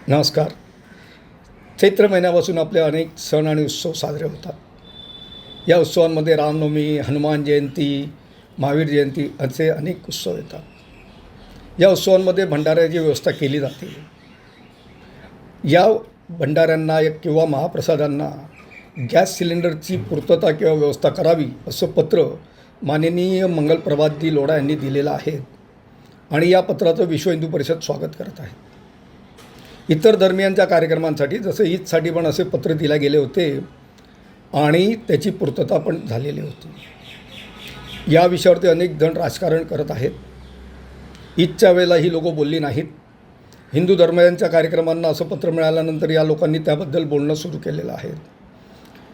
नमस्कार. चैत्र महिन्यापासून आपले अनेक सण आणि उत्सव साजरे होतात. या उत्सवांमध्ये रामनवमी, हनुमान जयंती, महावीर जयंती असे अनेक उत्सव येतात. या उत्सवांमध्ये भंडाऱ्याची व्यवस्था केली जाते. या भंडाऱ्यांना किंवा महाप्रसादांना गॅस सिलेंडरची पूर्तता किंवा व्यवस्था करावी असं पत्र माननीय मंगलप्रभातजी लोढा यांनी दिलेलं आहे आणि या पत्राचं विश्व हिंदू परिषद स्वागत करत आहे. इतर धर्मियांच्या कार्यक्रमांसाठी जसं ईदसाठी पण असे पत्र दिले गेले होते आणि त्याची पूर्तता पण झालेली होती. या विषयावरती अनेक जण राजकारण करत आहेत. ईदच्या वेळेला ही लोकं बोलली नाहीत. हिंदू धर्मियांच्या कार्यक्रमांना असं पत्र मिळाल्यानंतर या लोकांनी त्याबद्दल बोलणं सुरू केलेलं आहे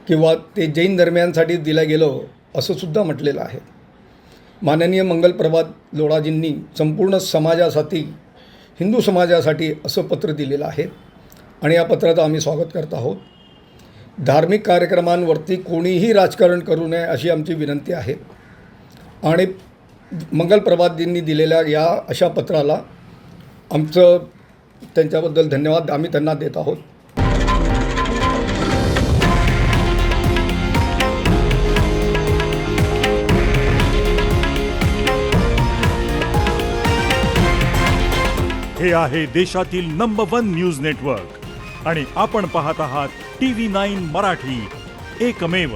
किंवा ते जैन धर्मियांसाठी दिलं गेलं असं सुद्धा म्हटलेलं आहे. माननीय मंगलप्रभात लोढाजींनी संपूर्ण समाजासाठी, हिंदू समाजासाठी असं पत्र दिलेलं आहे आणि या पत्राचं आम्ही स्वागत करत आहोत. धार्मिक कार्यक्रमांवरती कोणीही राजकारण करू नये अशी आमची विनंती आहे आणि मंगलप्रभातजींनी दिलेल्या या अशा पत्राला आमचं त्यांच्याबद्दल धन्यवाद आम्ही त्यांना देत आहोत. हे आहे देशातील नंबर 1 न्यूज नेटवर्क आणि आपण पाहत आहात TV9 मराठी, एकमेव.